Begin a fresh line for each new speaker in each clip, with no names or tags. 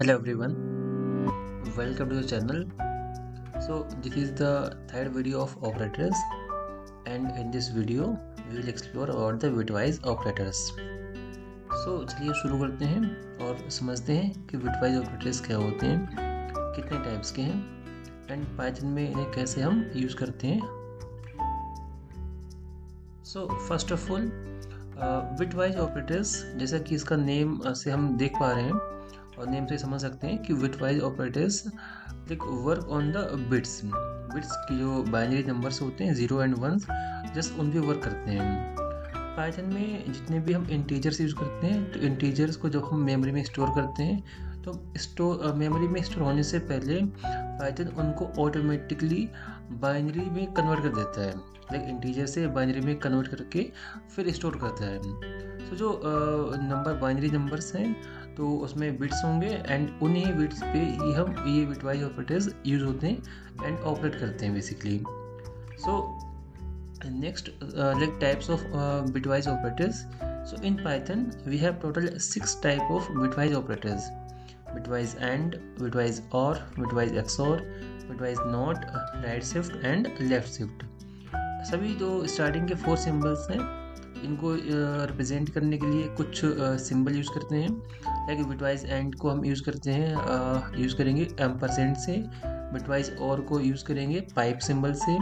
Hello everyone, welcome to the channel. So this is the third video of operators, and in this video we will explore about the bitwise operators. So चलिए शुरू करते हैं और समझते हैं कि bitwise operators क्या होते हैं, कितने टाइप्स के हैं एंड पाइथन में इन्हें कैसे हम यूज करते हैं. So first of all bitwise operators, जैसा कि इसका नेम से हम देख पा रहे हैं और नेम से समझ सकते हैं कि bitwise operators like work on the bits की जो बाइनरी नंबर्स होते हैं 0 एंड 1 जस्ट उन पे वर्क करते हैं. पाइथन में जितने भी हम इंटीजर्स यूज़ करते हैं तो इंटीजर्स को जब हम मेमोरी में स्टोर करते हैं तो मेमोरी में स्टोर होने से पहले पाइथन उनको ऑटोमेटिकली बाइनरी में कन्वर्ट कर देता है. लाइक इंटीजर से बाइनरी में कन्वर्ट करके फिर स्टोर करता है. तो जो बाइनरी नंबर्स हैं तो उसमें बिट्स होंगे एंड उन्हीं बिट्स पे ही हम ये बिटवाइज ऑपरेटर्स यूज होते हैं एंड ऑपरेट करते हैं basically. So next like types of bitwise operators. So in Python we have total 6 type of bitwise operators: bitwise and, bitwise or, bitwise XOR, bitwise not, right shift and left shift. सभी जो starting के 4 symbols हैं इनको represent करने के लिए कुछ symbol use करते हैं. लाइक बिटवाइज एंड को हम यूज़ करते हैं यूज़ करेंगे एम्परसेंड से, बिटवाइज और को यूज़ करेंगे पाइप सिंबल से,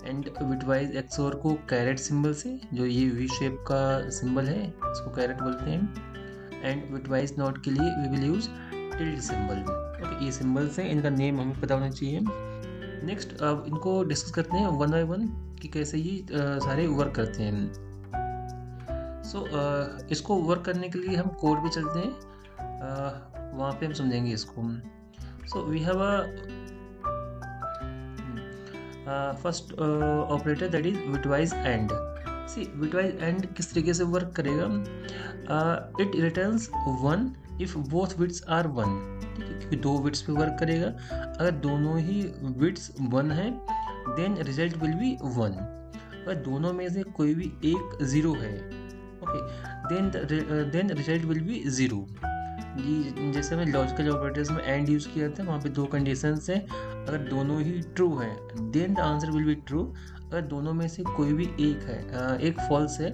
एंड बिटवाइज एक्सओर को कैरेट सिंबल से, जो ये वी शेप का सिंबल है इसको कैरेट बोलते हैं. एंड बिटवाइज नॉट के लिए we will use tilde symbol. Okay, ये सिंबल्स हैं, इनका नेम हमें पता होना चाहिए. नेक्स्ट अब इनको डिस्कस करते हैं वन बाय वन कि कैसे ये सारे वर्क करते हैं. सो इसको वर्क करने के लिए हम कोड पे चलते हैं, वहाँ पे हम समझेंगे इसको. So we have first operator that is bitwise and. C bitwise and किस तरीके से वर्क करेगा. It returns 1 if both bits are 1. ठीक है, क्योंकि 2 बिट्स पे वर्क करेगा. अगर दोनों ही बिट्स 1 है देन रिजल्ट विल बी 1. अगर दोनों में से कोई भी एक 0 है देन रिजल्ट विल बी 0. जी, जैसे हमने लॉजिकल ऑपरेटर्स में एंड यूज़ किया था, वहाँ पे 2 कंडीशंस हैं. अगर दोनों ही ट्रू हैं then the answer will be true. अगर दोनों में से कोई भी एक है एक फॉल्स है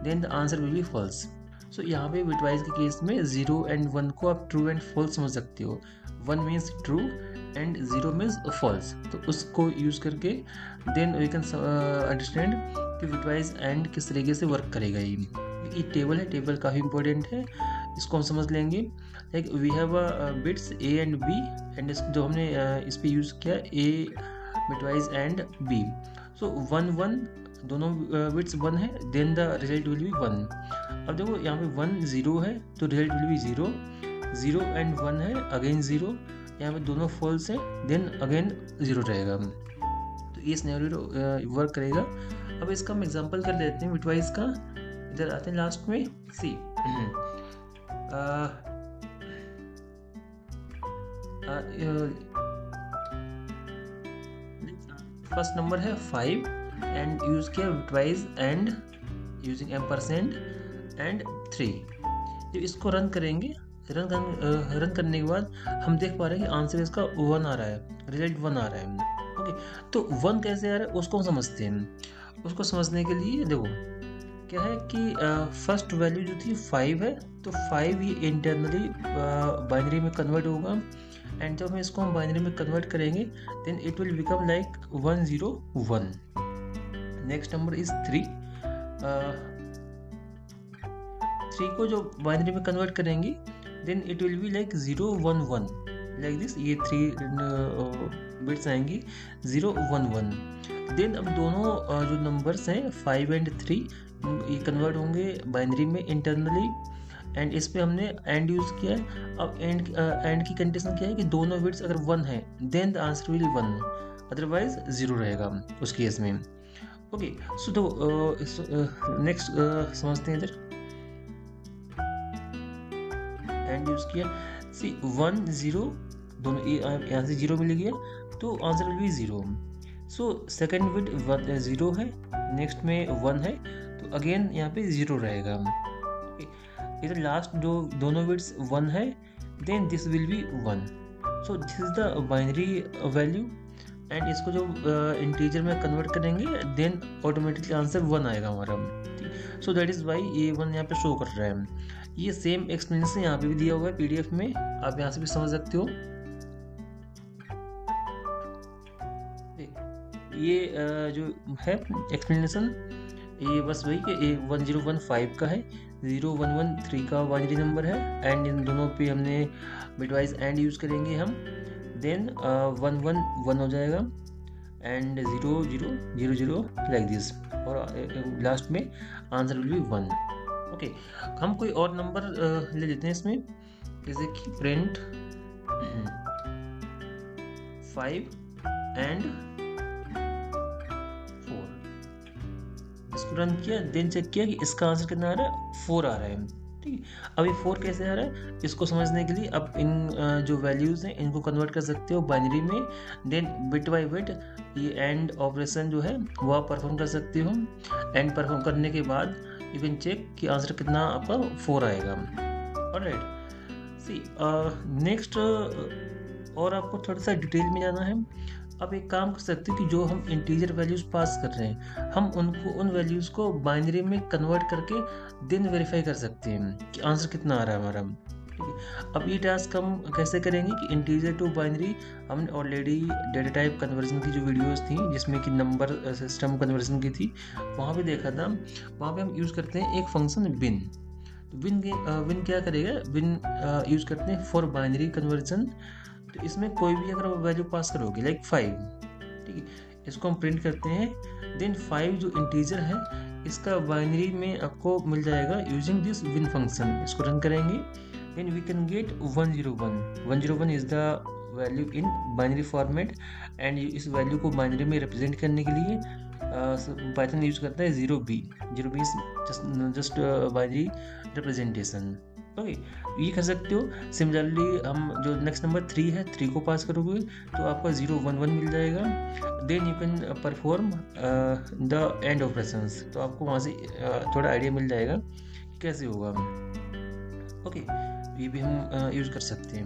then the answer will be false. So यहाँ पे बिटवाइज के केस में 0 एंड 1 को आप ट्रू एंड फॉल्स समझ सकते हो. 1 means true and 0 means false. तो उसको यूज़ करके देन वी कैन अंडरस्टैंड कि बिटवाइज एंड किस तरीके से वर्क करेगा. ये टेबल है, टेबल काफ़ी इंपॉर्टेंट है, इसको हम समझ लेंगे. Like we have bits A and B and जो हमने इस पे यूज़ किया A bitwise and B. So 1 1 दोनों बिट्स 1 है then the result will be 1. अब देखो यहाँ पे 1 0 है तो रिजल्ट विल बी 0. 0 एंड 1 है अगेन 0. यहाँ पे दोनों फॉल्स है देन अगेन 0 रहेगा. तो ये सिनेरियो वर्क करेगा. अब इसका हम एग्जांपल कर लेते हैं बिटवाइज का. इधर आते हैं लास्ट में. सी फर्स्ट नंबर है 5 एंड यूज किया bitwise and using ampersand and 3. जब इसको रन करेंगे, रन करने के बाद हम देख पा रहे हैं कि आंसर इसका 1 आ रहा है, रिजल्ट 1 आ रहा है. ओके, तो 1 कैसे आ रहा है उसको हम समझते हैं. उसको समझने के लिए देखो क्या है कि फर्स्ट वैल्यू जो थी 5 है तो 5 ये इंटरनली बाइनरी में कन्वर्ट होगा. एंड जब हम इसको बाइनरी में कन्वर्ट करेंगे then it will become like 1 0 1. Next number is 3. 3 को जो बाइनरी में कन्वर्ट करेंगे then it will be like 0 1 1 like this. ये 3 बिट्स आएंगी 0 1 1. देन अब दोनों जो नंबर्स हैं 5 एंड 3 ये कन्वर्ट होंगे बाइनरी में इंटरनली एंड इस पे हमने एंड यूज़ किया है. अब एंड की कंडीशन क्या है कि दोनों बिट्स अगर 1 है then the answer will 1, otherwise 0 रहेगा उस केस में. ओके, सो तो नेक्स्ट समझते हैं. इधर एंड यूज़ किया. सी 1 0 दोनों यहाँ से 0 मिल गया तो answer will be 0. So second bit 0 है, नेक्स्ट में 1 है तो अगेन यहाँ पे 0 रहेगा. इधर लास्ट जो दोनों बिट्स 1 है then this will be 1. So this is the binary value and इसको जो इंटीजर में कन्वर्ट करेंगे देन ऑटोमेटिकली आंसर 1 आएगा हमारा. सो दैट इज़ वाई ये 1 यहाँ पे शो कर रहा है. ये सेम एक्सप्लेनेशन यहाँ पे भी दिया हुआ है PDF में, आप यहाँ से भी समझ सकते हो. ये जो है एक्सप्लेनेशन ये बस वही कि 1015 का है, 0113 का बाइनरी नंबर है एंड इन दोनों पे हमने बिटवाइज एंड यूज़ करेंगे हम. देन 111 हो जाएगा एंड 0000 लाइक दिस और लास्ट में आंसर विल बी 1. ओके, हम कोई और नंबर ले लेते हैं इसमें, जैसे कि प्रिंट 5 एंड 4. इसको रन किया, देन चेक किया कि इसका आंसर कितना आ रहा है, 4 आ रहा है. ठीक है, अब ये 4 कैसे आ रहा है, इसको समझने के लिए अब इन जो वैल्यूज़ हैं इनको कन्वर्ट कर सकते हो बाइनरी में. देन बिट बाय बिट ये एंड ऑपरेशन जो है वो आप परफॉर्म कर सकते हो. एंड परफॉर्म करने के बाद यू कैन चेक कि आंसर कितना आपका 4 आएगा. ऑलराइट, सी नेक्स्ट और आपको थोड़ा सा डिटेल में जाना है. आप एक काम कर सकते हो कि जो हम इंटीजर वैल्यूज़ पास कर रहे हैं हम उनको उन वैल्यूज़ को बाइनरी में कन्वर्ट करके देन वेरीफाई कर सकते हैं कि आंसर कितना आ रहा है हमारा. ठीक है, अब ये टास्क हम कैसे करेंगे कि इंटीजर टू बाइनरी हमने ऑलरेडी डेटा टाइप कन्वर्जन की जो वीडियोस थी जिसमें कि नंबर सिस्टम कन्वर्जन की थी वहाँ पे देखा था. वहाँ पे हम यूज़ करते हैं एक फंक्शन विन. विन क्या करेगा, विन यूज़ करते हैं फॉर बाइनरी कन्वर्जन. तो इसमें कोई भी अगर वैल्यू पास करोगे लाइक 5, ठीक है, इसको हम प्रिंट करते हैं. देन 5 जो इंटीजर है इसका बाइनरी में आपको मिल जाएगा यूजिंग दिस विन फंक्शन. इसको रन करेंगे then we can get 101. 101 is the value in binary format and इस वैल्यू को बाइनरी में रिप्रेजेंट करने के लिए पाइथन यूज करता है 0b. 0b is just binary representation. Okay, ये कर सकते हो. सिमिलरली हम जो नेक्स्ट नंबर 3 है 3 को पास करोगे तो आपका 011 मिल जाएगा. Then you can perform the and operations. तो आपको वहाँ से थोड़ा आइडिया मिल जाएगा कैसे होगा. ओके, ये भी हम यूज कर सकते हैं.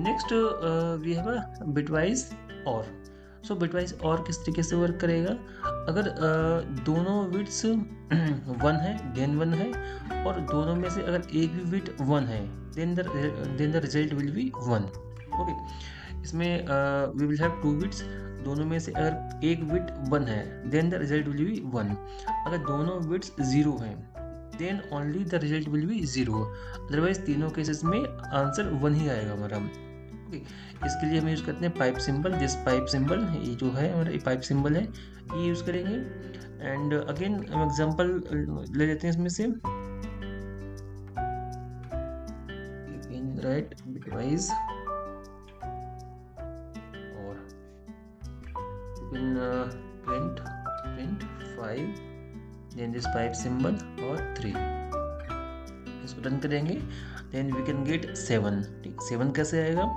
नेक्स्ट वी हैव बिटवाइज और. सो बिटवाइज और किस तरीके से वर्क करेगा, अगर दोनों बिट्स 1 है देन 1 है और दोनों में से अगर एक भी बिट 1 है then the result will be 1. Okay, इसमें वी विल हैव 2 बिट्स. दोनों में से अगर एक बिट 1 है then the result will be 1. अगर दोनों बिट्स 0 हैं then only the result will be 0. Otherwise तीनों केसेस में आंसर 1 ही आएगा हमारा. ओके, इसके लिए हम यूज़ करते हैं pipe symbol. This pipe symbol ये जो है हमारा ये पाइप सिंबल है ये यूज़ करेंगे. एंड अगेन हम एग्जांपल ले लेते हैं इसमें से. Right bitwise or print 5 then this pipe symbol or 3. इसको रन करेंगे देन वी कैन गेट 7. ठीक, 7 कैसे आएगा,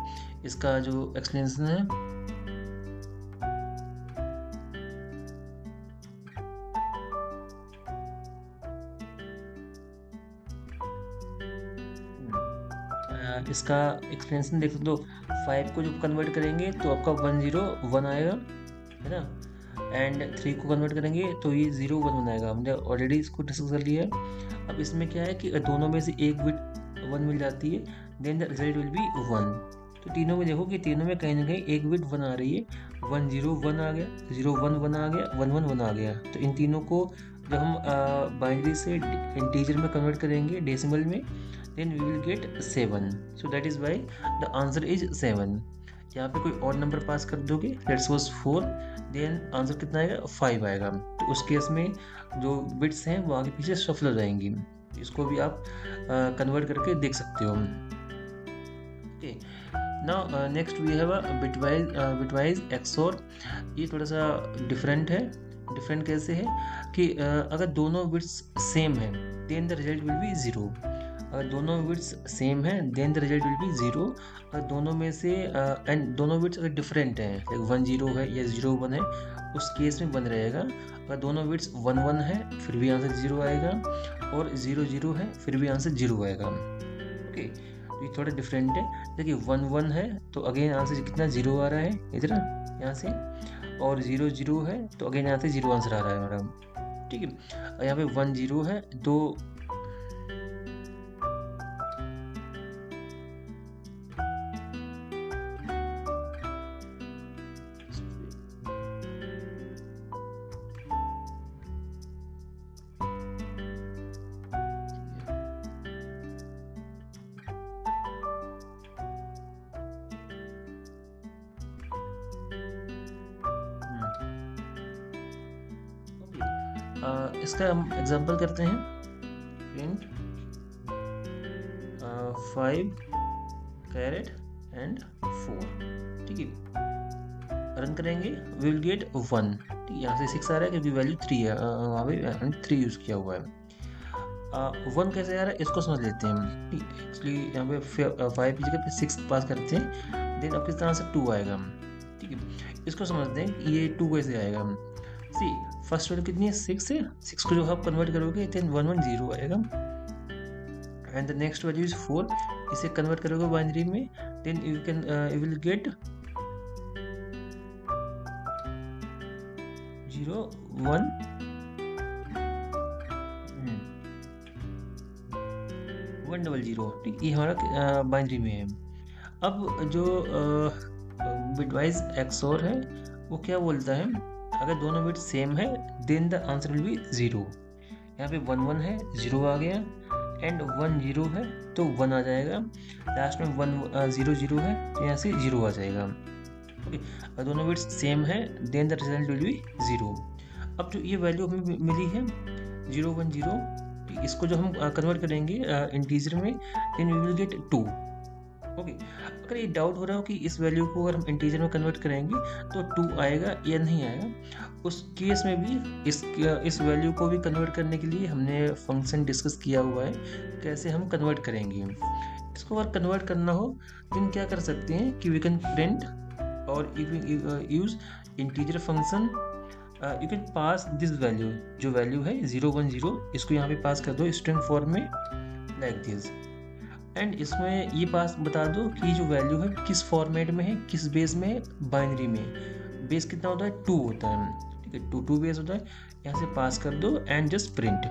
इसका जो एक्सप्लेनेशन है इसका एक्सप्लेनेशन देख लो. 5 को जब कन्वर्ट करेंगे तो आपका 101 आएगा, है ना. एंड 3 को कन्वर्ट करेंगे तो ये 01 आएगा. हमने ऑलरेडी इसको डिस्कस कर लिया है. अब इसमें क्या है कि दोनों में से एक बिट 1 मिल जाती है then the result will be 1. तो तीनों में देखो कि तीनों में कहीं ना कहीं एक बिट 1 आ रही है. 101 आ गया, 011 आ गया, 11 आ गया. तो इन तीनों को जब हम बाइनरी से इंटीजर में कन्वर्ट करेंगे डेसिमल में then we will get 7. So that is why the answer is 7. यहाँ पे कोई और नंबर पास कर दोगे, लेट्स सपोज 4, देन आंसर कितना आएगा, 5 आएगा. तो उस केस में जो बिट्स हैं वो आगे पीछे शफल हो जाएंगी. इसको भी आप कन्वर्ट करके देख सकते हो. Okay, now next we have bitwise XOR. ये थोड़ा सा डिफरेंट है. डिफरेंट कैसे है कि अगर दोनों बिट्स सेम है then the result will be 0. अगर दोनों बिट्स सेम है then the result will be 0. अगर दोनों में से एंड दोनों बिट्स अगर डिफरेंट हैं लाइक 1 0 है या 0 1 है उस केस में 1 रहेगा. अगर दोनों बिट्स 1 1 है फिर भी आंसर 0 आएगा और 0 0 है फिर भी आंसर 0 आएगा. ओके, तो ये थोड़ा डिफरेंट है। देखिए 1 1 है तो अगेन यहाँ से कितना 0 आ रहा है इधर यहाँ से, और 0 0 है तो अगेन यहाँ से 0 आंसर आ रहा है हमारा, ठीक है। और यहाँ पे 1 0 है तो इसका हम एग्जांपल करते हैं। प्रिंट 5 कैरेट एंड 4, ठीक है। रन करेंगे, वी विल गेट 1, ठीक है। यहाँ से 6 आ रहा है क्योंकि वैल्यू 3 है, वहाँ पे 3 यूज़ किया हुआ है। 1 कैसे आ रहा है इसको समझ लेते हैं हम, ठीक है। एक्चुअली यहाँ पे 5 की जगह पे 6 पास करते हैं, देन अब किस तरह से 2 आएगा, ठीक है। इसको समझते हैं कि ये 2 कैसे आएगा। सी फर्स्ट वैल्यू कितनी है 6 है, 6 को जो आप कन्वर्ट करोगे देन 1 1 0 आएगा, and the next value is 4, इसे कन्वर्ट करोगे बाइनरी में, देन यू विल गेट 0 1 1 0 0, ठीक। ये हमारा बाइनरी में है। अब जो बिटवाइज एक्सओर है वो क्या बोलता है, अगर दोनों बिट सेम है then the answer will be 0। यहाँ पे 1 1 है 0 आ गया, एंड 1 0 है तो 1 आ जाएगा, लास्ट में 1 0 0 है तो यहाँ से 0 आ जाएगा, ओके। अगर दोनों बिट्स सेम है then the result will be 0। अब जो ये वैल्यू हमें मिली है 0 1 0, इसको जो हम कन्वर्ट करेंगे इंटीजर में, then we will get 2, okay. अगर ये डाउट हो रहा हो कि इस वैल्यू को अगर हम इंटीजर में कन्वर्ट करेंगे तो 2 आएगा या नहीं आएगा, उस केस में भी इस वैल्यू को भी कन्वर्ट करने के लिए हमने फंक्शन डिस्कस किया हुआ है, कैसे हम कन्वर्ट करेंगे। इसको अगर कन्वर्ट करना हो तो क्या कर सकते हैं कि वी कैन प्रिंट और use integer function, you can pass this value, जो वैल्यू है 0 1 0, इसको यहाँ पे पास कर दो स्ट्रिंग फॉर्म में लाइक दिस, एंड इसमें ये पास बता दो कि जो वैल्यू है किस फॉर्मेट में है, किस बेस में है, बाइनरी में। बेस कितना होता है 2 होता है, ठीक है, 2 बेस होता है। यहाँ से पास कर दो एंड जस्ट प्रिंट,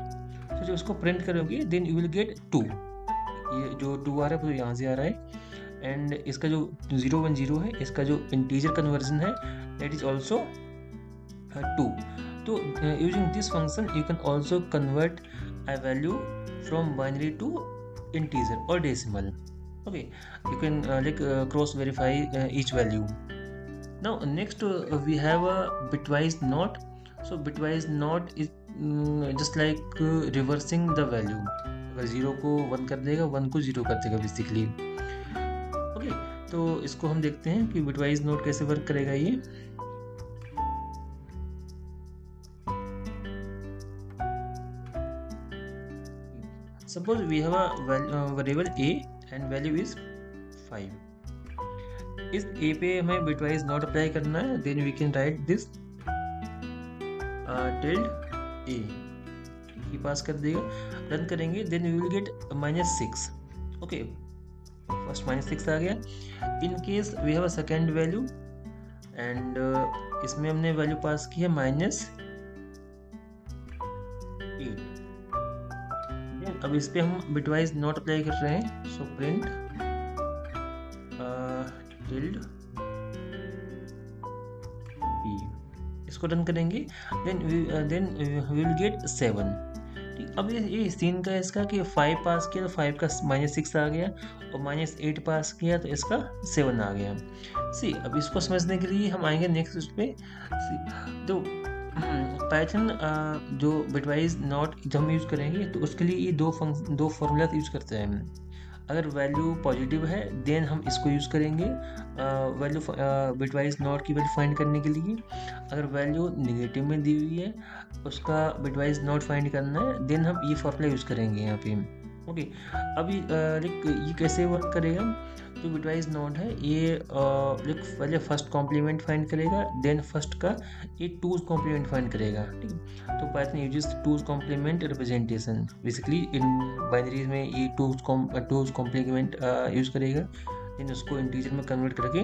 तो जो इसको प्रिंट करोगे देन यू विल गेट 2, ये जो 2 आ रहा है वो यहाँ से आ रहा है, एंड इसका जो 0 1 0 है इसका जो इंटीजर कन्वर्जन है दैट इज ऑल्सो 2। तो using this function you can also convert a value from binary to integer or decimal, okay. You can cross verify each value. Now next we have a bitwise not. So bitwise not is just like reversing the value, अगर 0 को 1 कर देगा 1 को 0 कर देगा basically, okay. तो इसको हम देखते हैं कि bitwise not कैसे वर्क करेगा ये। Suppose we have a variable a and value is 5। इस a पे हमें bitwise not अप्लाई करना है, then we can write this tilde a, ये पास कर देगा, रन करेंगे then we will get -6, okay। First -6 आ गया। In case we have a second value and इसमें हमने वैल्यू पास की है -8। अब इस पे हम बिटवाइज नॉट अप्लाई कर रहे हैं, सो प्रिंट टिल्ड बी, इसको रन करेंगे देन वी विल गेट 7, ठीक। अब ये सीन का इसका कि 5 पास किया तो 5 का -6 आ गया, और -8 पास किया तो इसका 7 आ गया। सी अब इसको समझने के लिए हम आएंगे नेक्स्ट उस पे, तो पाइथन जो बिटवाइज नॉट जब हम यूज़ करेंगे तो उसके लिए ये दो फॉर्मूला यूज़ करते हैं। अगर वैल्यू पॉजिटिव है देन हम इसको यूज़ करेंगे वैल्यू बिटवाइज नॉट की वैल्यू फाइंड करने के लिए। अगर वैल्यू नेगेटिव में दी हुई है उसका बिटवाइज नॉट फाइंड करना है देन हम ये फॉर्मूला यूज़ करेंगे यहाँ पे, ओके। अभी ये कैसे वर्क करेगा, जो बिटवाइज नोट है ये पहले फर्स्ट कॉम्प्लीमेंट फाइंड करेगा, देन फर्स्ट का ये टूज कॉम्प्लीमेंट फाइंड करेगा, ठीक है। तो Python uses two's complement representation, basically in binaries में ये टूज कॉम्प्लीमेंट यूज करेगा, देन उसको इंटीजर में कन्वर्ट करके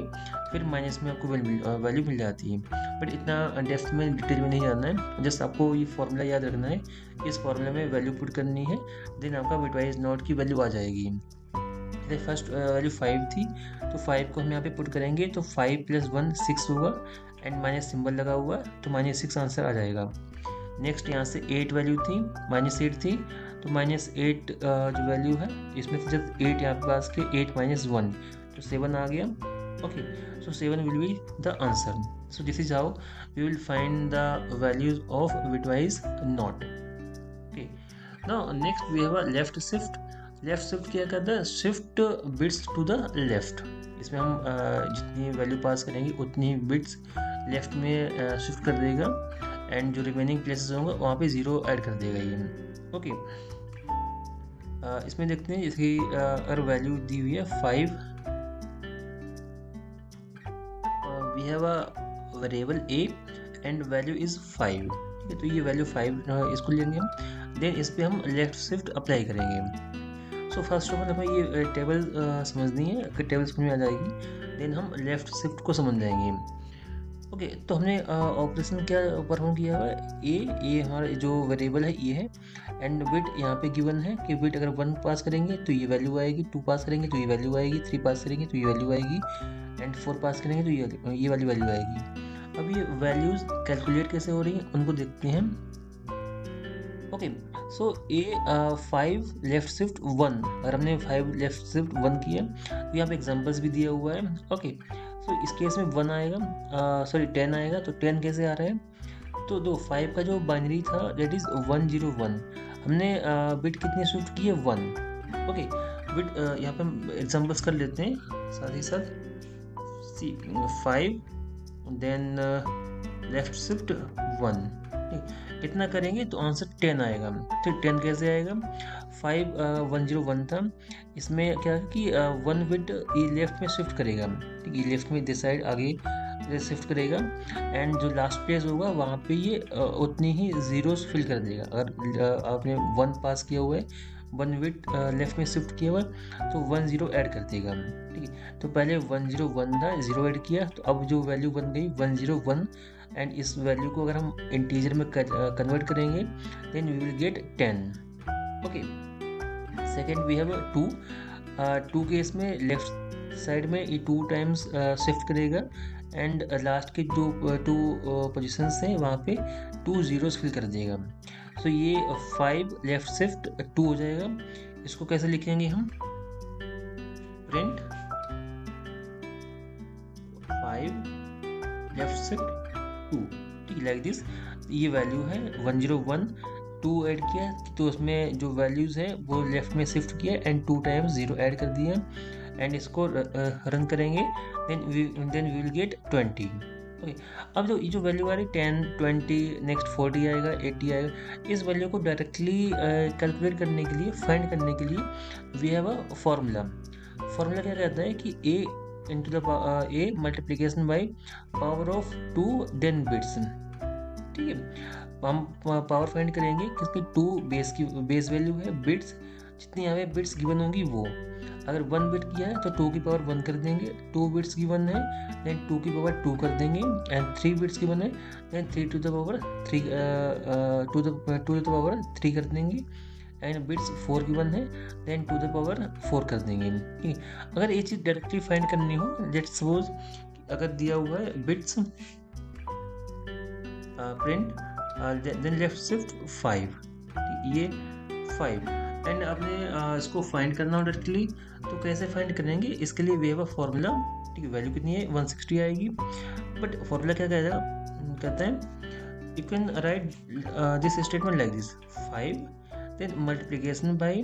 फिर माइनस में आपको वैल्यू मिल जाती है। बट इतना डेप्थ में डिटेल में नहीं जानना है, जस्ट आपको ये फॉर्मूला याद रखना है। इस फॉर्मूला में वैल्यू पुट करनी है, देन आपका बिटवाइज नोट की वैल्यू आ जाएगी। जैसे फर्स्ट वैल्यू 5 थी, तो 5 को हम यहाँ पे पुट करेंगे तो 5 + 1 6 होगा, एंड माइनस सिंबल लगा हुआ तो -6 आंसर आ जाएगा। नेक्स्ट यहाँ से 8 वैल्यू थी, -8 थी, तो -8 जो वैल्यू है इसमें से जब 8 यहाँ पे पास के 8 - 1 तो 7 आ गया। Okay, so 7 will be the answer. So this is how we will find the values of bitwise not. Okay, now next we have a left shift. Left shift क्या करता है, shift bits to the left. इसमें हम जितनी value pass करेंगे उतनी bits left में shift कर देगा, एंड जो रिमेनिंग प्लेसेस होंगे वहाँ पे 0 ऐड कर देगा ये। ओके, इसमें देखते हैं इसकी अगर वैल्यू दी हुई है 5, we have a variable a and value is 5, ठीक है। तो ये वैल्यू 5 इसको लेंगे हम, देन इस पर हम लेफ्ट शिफ्ट अप्लाई करेंगे। सो फर्स्ट ऑफ ऑल हमें ये टेबल समझनी है, अगर टेबल समझ में आ जाएगी देन हम लेफ्ट शिफ्ट को समझ जाएंगे। ओके, तो हमने ऑपरेशन क्या परफॉर्म किया हुआ है, ए हमारा जो वेरिएबल है ये है, एंड बिट यहाँ पे गिवन है कि बिट अगर 1 पास करेंगे तो ये वैल्यू आएगी, 2 पास करेंगे तो ये वैल्यू आएगी, 3 पास करेंगे तो ये वैल्यू आएगी, एंड 4 पास करेंगे तो ये वाली वैल्यू आएगी। अब ये वैल्यूज कैलकुलेट कैसे हो रही हैं उनको देखते हैं। ओके, सो ए 5 लेफ्ट शिफ्ट 1, अगर हमने 5 लेफ्ट शिफ्ट 1 किया तो यहाँ पे एग्जांपल्स भी दिया हुआ है। ओके, सो इस केस में 1 आएगा, 10 आएगा, तो 10 कैसे आ रहा है, तो 5 का जो बाइनरी था दैट इज 101, हमने बिट कितनी शिफ्ट की है 1। ओके, बिट यहाँ पे हम एग्जांपल्स कर लेते हैं साथ ही साथ। 5 देन लेफ्ट शिफ्ट 1, ठीक, इतना करेंगे तो आंसर 10 आएगा। तो 10 कैसे आएगा, 5 101 था, इसमें क्या है कि 1 बिट ये लेफ्ट में शिफ्ट करेगा, ठीक, ये लेफ्ट में दिस साइड आगे शिफ्ट करेगा, एंड जो लास्ट प्लेस होगा वहाँ पे ये उतनी ही जीरोस फिल कर देगा। अगर आपने 1 पास किया हुआ है, 1 बिट लेफ्ट में शिफ्ट किया हुआ तो 1 0 ऐड कर देगा, ठीक है। तो पहले 101 था, 0 ऐड किया, तो अब जो वैल्यू बन गई 101, एंड इस वैल्यू को अगर हम इंटीजर में कन्वर्ट करेंगे then we will get 10। Okay, second we have 2 case में लेफ्ट साइड में ये 2 टाइम्स शिफ्ट करेगा, एंड लास्ट के जो 2 पोजिशंस हैं वहाँ पे 2 zeros फिल कर देगा। सो ये 5 लेफ्ट शिफ्ट 2 हो जाएगा। इसको कैसे लिखेंगे हम, प्रिंट 5 लेफ्ट शिफ्ट 2, ठीक, लाइक दिस। ये वैल्यू है 101, 2 ऐड किया तो उसमें जो वैल्यूज है वो लेफ्ट में शिफ्ट किया, एंड 2 टाइम्स 0 ऐड कर दिया, एंड इसको रन करेंगे then we will get 20। Okay, अब जो ये जो वैल्यू आ रही 10 20 नेक्स्ट 40 आएगा, 80 आएगा, इस वैल्यू को डायरेक्टली कैलकुलेट करने के लिए, फाइंड करने के लिए we have a formula. Formula क्या कहता है कि a into the a multiplication by power of 2 then bits, ठीक है। हम पावर फाइंड करेंगे किसकी 2 बेस वैल्यू है, बिट्स जितनी यहाँ पे बिट्स गिवन होंगी वो, अगर 1 बिट किया है तो 2 की पावर 1 कर देंगे, 2 बिट्स गिवन है देन 2 की पावर 2 कर देंगे, एंड 3 बिट्स गिवन है then 3 to the power 3 to the power 3 कर देंगे, एंड बिट्स 4 गिवन है देन 2 द पावर 4 कर देंगे, ठीक है। अगर ये चीज़ डायरेक्टली फाइंड करनी हो, लेट्स सपोज अगर दिया हुआ है bits print then left shift 5, ये 5, एंड आपने इसको फाइंड करना हो डायरेक्टली तो कैसे फाइंड करेंगे, इसके लिए वी हैव अ फॉर्मूला, ठीक है। वैल्यू कितनी है 160 आएगी, बट फॉर्मूला क्या कहता है you can write this statement like this 5 then multiplication by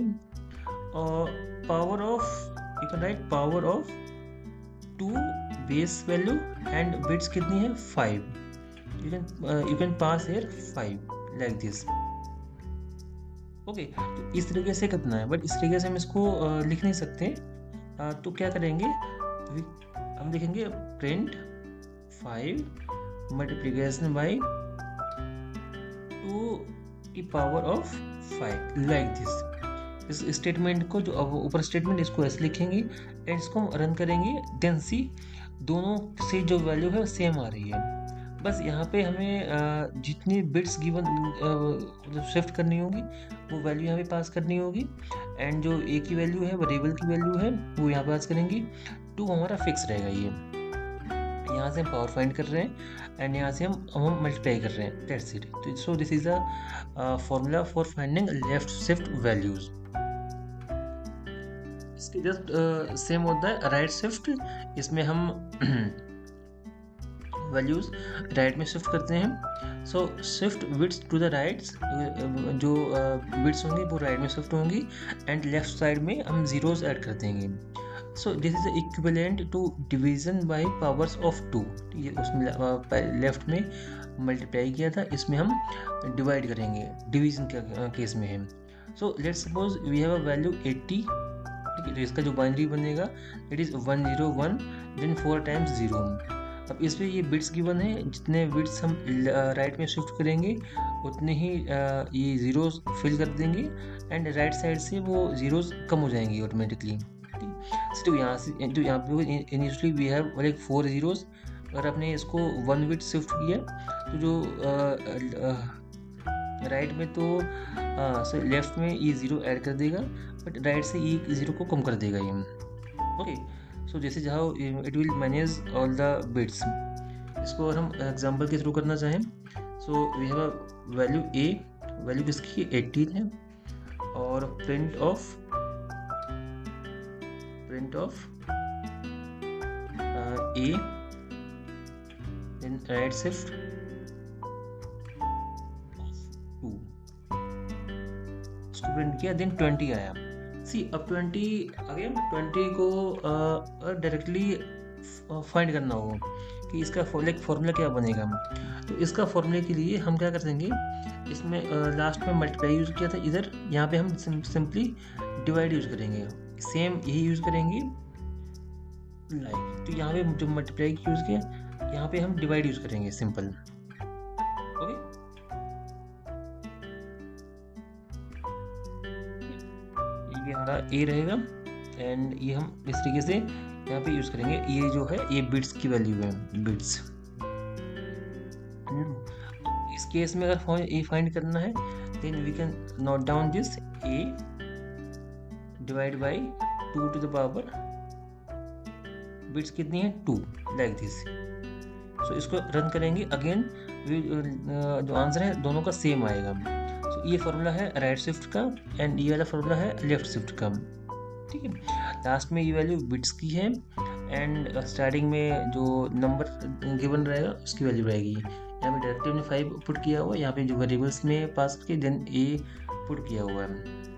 power of, you can write power of 2 base value and bits कितनी है 5, you can pass here 5 like this। Okay, तो इस तरीके से करना है, बट इस तरीके से हम इसको लिख नहीं सकते, तो क्या करेंगे, हम लिखेंगे प्रिंट 5 मल्टीप्लिकेशन बाई 2 की पावर ऑफ 5 लाइक दिस। इस स्टेटमेंट को, जो ऊपर स्टेटमेंट, इसको ऐसे लिखेंगे एंड इसको रन करेंगे। देन सी दोनों से जो वैल्यू है सेम आ रही है। बस यहाँ पे हमें जितनी बिट्स गिवन मतलब शिफ्ट करनी होगी वो वैल्यू यहाँ पे पास करनी होगी, एंड जो ए की वैल्यू है, वेरिएबल की वैल्यू है, वो यहाँ पास करेंगे। 2 हमारा फिक्स रहेगा। ये यहाँ से हम पावर फाइंड कर रहे हैं एंड यहाँ से हम मल्टीप्लाई कर रहे हैं, that's it. So this is a formula for finding left shift values. इसके जस्ट सेम होता है राइट शिफ्ट। इसमें हम वैल्यूज राइट में शिफ्ट करते हैं। So shift bits to the rights, जो बिट्स होंगी वो राइट में शिफ्ट होंगी, एंड लेफ्ट साइड में हम जीरोस ऐड कर देंगे। So this is equivalent to division by powers of 2। ये उसमें लेफ्ट में मल्टीप्लाई किया था, इसमें हम डिवाइड करेंगे, डिवीजन के केस में है। So let's suppose we have a value 80, ठीक है। तो इसका जो बाइनरी बनेगा इट इज 101 देन 4 टाइम्स 0। अब इसमें ये बिट्स गिवन है, जितने बिट्स हम राइट में शिफ्ट करेंगे उतने ही ये जीरोस फिल कर देंगे, एंड राइट साइड से वो जीरोस कम हो जाएंगे ऑटोमेटिकली। तो यहाँ से जो यहाँ पे initially we have like 4 zeros. अगर आपने इसको 1 बिट शिफ्ट किया तो जो राइट में तो लेफ्ट में ये जीरो ऐड कर देगा, बट राइट से ये जीरो को कम कर देगा ये। ओके, सो जैसे जहाँ it will manage all the bits. इसको अगर हम एग्जांपल के थ्रू करना चाहें, so we have a value A, value किसकी 18 है, और print of A, then right shift 2, इसको प्रिंट किया, देन 20 आया। सी अब 20 अगेन 20 को डायरेक्टली फाइंड करना होगा कि इसका फॉर्मूला क्या बनेगा। तो इसका फॉर्मूले के लिए हम क्या कर देंगे, इसमें लास्ट में मल्टीप्लाई यूज़ किया था, इधर यहाँ पे हम सिंपली डिवाइड यूज़ करेंगे, सेम यही यूज़ करेंगे लाइक। तो यहाँ पे जो मल्टीप्लाई यूज़ किया, यहाँ पे हम डिवाइड यूज़ करेंगे, सिंपल। ओके, ये हमारा ए रहेगा, एंड ये हम इस तरीके से यहाँ पे यूज़ करेंगे। ये जो है ये बिट्स की वैल्यू है, बिट्स। इस केस में अगर ए फाइंड करना है, then we can note down this A divide by 2 to the power, bits कितनी है 2, लाइक दिस। सो इसको रन करेंगे, अगेन जो आंसर है दोनों का सेम आएगा। सो ये फॉर्मूला है राइट शिफ्ट का, एंड ये वाला फॉर्मूला है लेफ्ट शिफ्ट का, ठीक है। लास्ट में ये वैल्यू बिट्स की है, एंड स्टार्टिंग में जो नंबर गिवन रहेगा उसकी वैल्यू रहेगी। यहाँ पे डायरेक्टली हमने 5 पुट किया हुआ है, यहाँ पे जो वेरिएबल्स में पास करके देन ए पुट किया हुआ है।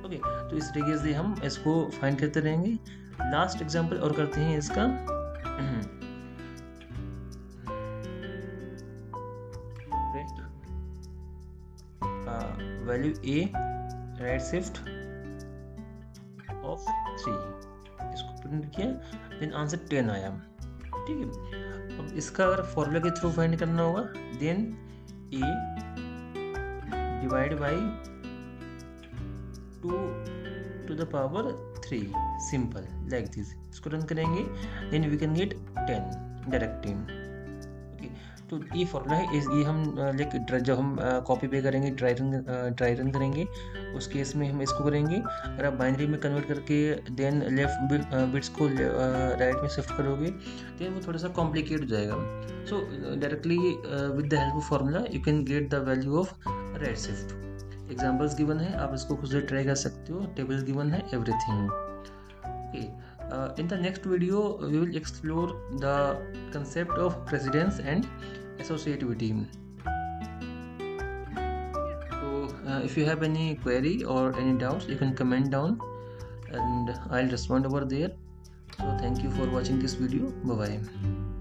ओके, तो इस तरीके से हम इसको फाइंड करते रहेंगे। लास्ट एग्जांपल और करते हैं इसका। Value A right shift of 3, इसको प्रिंट किया, देन आंसर 10 आया, ठीक है। अब इसका अगर फॉर्मूला के थ्रू फाइंड करना होगा, then A divide by 2 to the power 3, simple like this. इसको रन करेंगे, then we can get 10 directly. Okay, तो ये फॉर्मूला है। ये हम जब हम कॉपी पे करेंगे, ट्राई रन करेंगे, उस केस में हम इसको करेंगे। अगर आप बाइनरी में कन्वर्ट करके देन लेफ्ट बिट्स को राइट में शिफ्ट करोगे, देन वो थोड़ा सा कॉम्प्लिकेट हो जाएगा। सो directly with the help of formula you can get the value of right shift. Examples given है, आप इसको खुद से ट्राई कर सकते हो, टेबल्स गिवन है, everything. Okay, in the next video we will explore the concept of precedence and associativity. So if you have any query or any doubts, you can comment down and I'll respond over there. So thank you for watching this video. Bye bye.